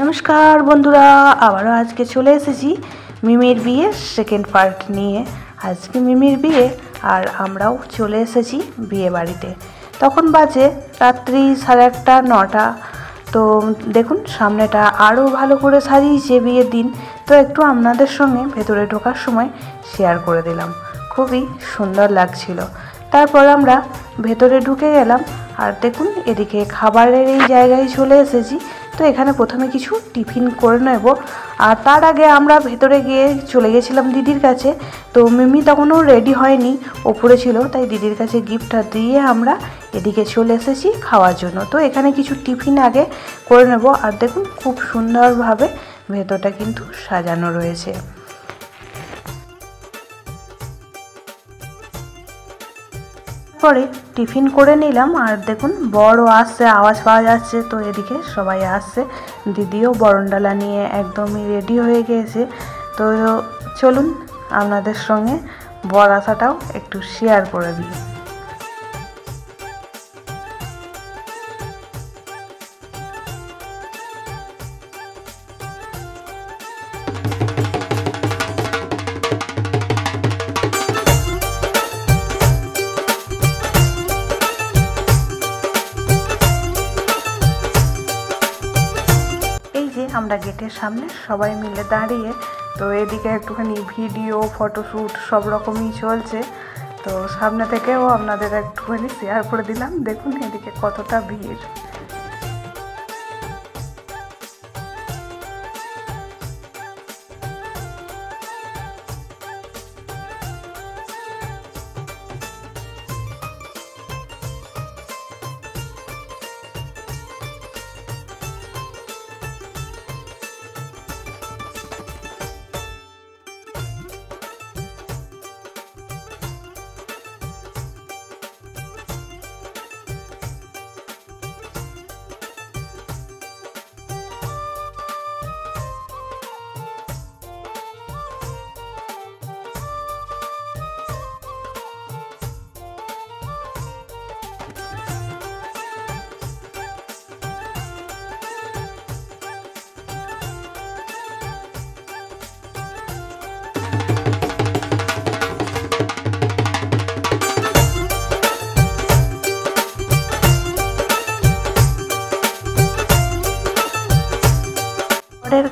नमस्कार बंधुरा आबारो आज के चले एसेছি मिमिर बिये सेकेंड पार्ट निये। आज के मिमिर बिये और आमराও चले एसेছি बिये बाड़ीते। तखन बाजे रात्रि 8:30 9टा। तो देखुन सामनेटा आरो भालो करे साजिয়েছে बिয়ের दिन। तो एकटू आपनादेर संगे भेतरे ढोकार समय शेयर करे दिलाम। खूबই सुंदर लागछिलो। तारपर आमरा भेतरे ढुके गेलाम और देखुन एदिके खाबारेर এই জায়গায় চলে এসেছি। तो एखाने प्रथमे किछु टिफिन करे नेब और तार आगे आमरा भेतरे गिये चले गेछिलाम दिदिर काछे। तो मिमी तखनो रेडी हयनि ओपरे छिलो, ताई दिदिर काछे गिफ्टटा दिये आमरा एदिके चले एसेछि खाওয়ার জন্য। तो एखाने किछु टिफिन आगे करे नेब और देखुन खूब सुंदर भावे भेतरटा किन्तु साजानो रयेछे। परे टिफिन करे निलाम और देखुन बड़ो आसছে आवाज पाওয়া যাচ্ছে। तो एदिके सबाई आसছে, दिदिओ बरनडाला निये एकदमই रेडी হয়ে গেছে। तो चलुन आपनादेर संगे बर आसाटाও एकटू शेयर करे दिই। আমরা গেটের সামনে সবাই মিলে দাঁড়িয়ে, তো এদিকে একটুখানি ভিডিও ফটোশ্যুট সব রকমই চলছে। তো সামনে থেকেও আপনাদের একটুখানি শেয়ার করে দিলাম। দেখুন এদিকে কতটা ভিড়।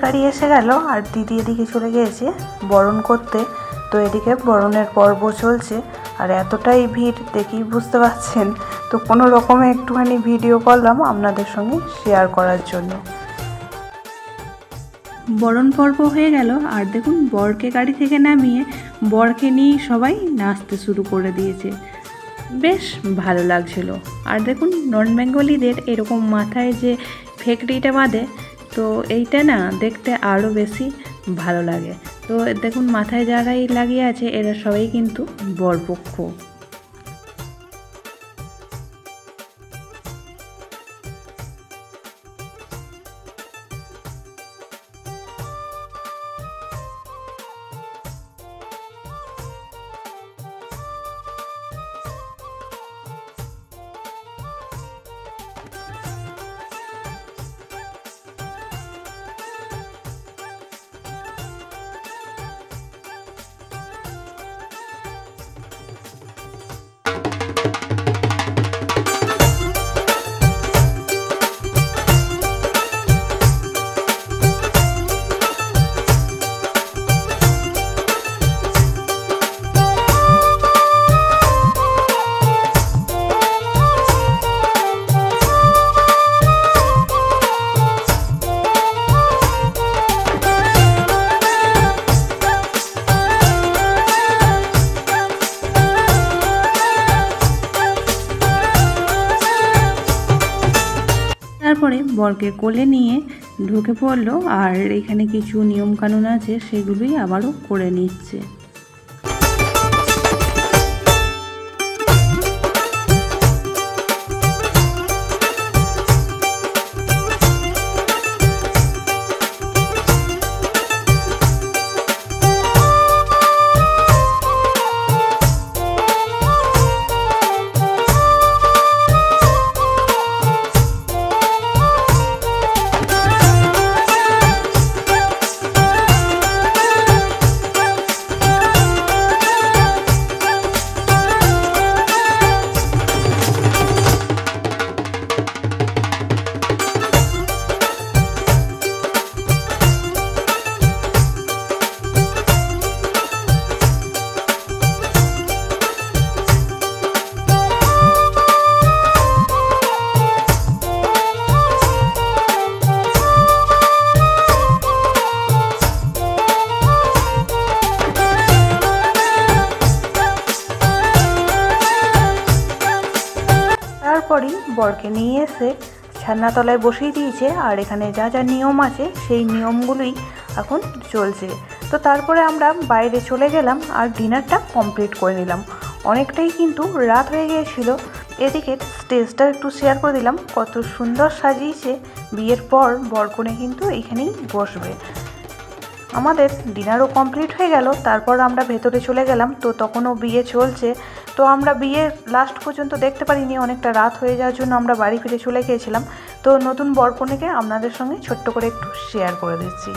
गाड़ी एसे गेल और दीदी एदिके चले गए बरण करते। तो एदिके बरণের पर्व चलছে और एतटाई भीड़ देखी बुझते पारछेन। तो कोनो रकमे एकटुखानी भिडियो करलाम आपनादेर संगे शेयर करार जन्य। बरण पर्व हये गेल और देखुन बरके गाड़ी थेके नामिये बरके निये सबाई नाचते शुरू करे दिएছে। बेश भालो लागछिलो। और देखुन नन बेंगलीदेर एरकम माथाय जे फेकड़िटा बाঁধে, तो এইটা না দেখতে আরও বেশি ভালো লাগে। তো দেখুন মাথায় যারাই লাগিয়ে আছে এরা সবাই কিন্তু বরপক্ষ। তারপরে বরকে কোলে নিয়ে ঢুকে পড়লো আর এখানে কিছু নিয়ম কানুন আছে সেগুলোই আবারও করে নিচ্ছে। পরই বরকে নিয়ে এসে ছাদনাতলায় বসিয়ে দিয়েছে। আর এখানে যা যা নিয়ম আছে সেই নিয়মগুলোই এখন চলছে। তো তারপরে আমরা বাইরে চলে গেলাম আর ডিনারটা কমপ্লিট করে নিলাম। অনেকটাই কিন্তু রাত হয়ে গিয়েছিল। এদিকে স্টেজটা একটু শেয়ার করে দিলাম, কত সুন্দর সাজিয়েছে। বিয়ের পর বরকনে কিন্তু এইখানেই বসবে। আমাদের ডিনারও কমপ্লিট হয়ে গেল। তারপর আমরা ভেতরে চলে গেলাম। তো তখনও বিয়ে চলছে। তো আমরা বিয়ে লাস্ট পর্যন্ত দেখতে পারিনি, অনেকটা রাত হয়ে যাওয়ার জন্য আমরা বাড়ি ফিরে চলে গিয়েছিলাম। তো নতুন বরকনেকে আপনাদের সঙ্গে ছোট্ট করে একটু শেয়ার করে দিচ্ছি।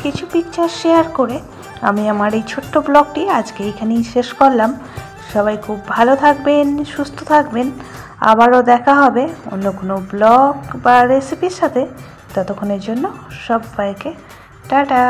কিছু পিকচার শেয়ার করে আমি আমার এই ছোট্ট ব্লগটি আজকে এখানেই শেষ করলাম। সবাই খুব ভালো থাকবেন, সুস্থ থাকবেন। আবারও দেখা হবে অন্য কোনো ব্লগ বা রেসিপির সাথে। ততক্ষণের জন্য সবাইকে টাটা।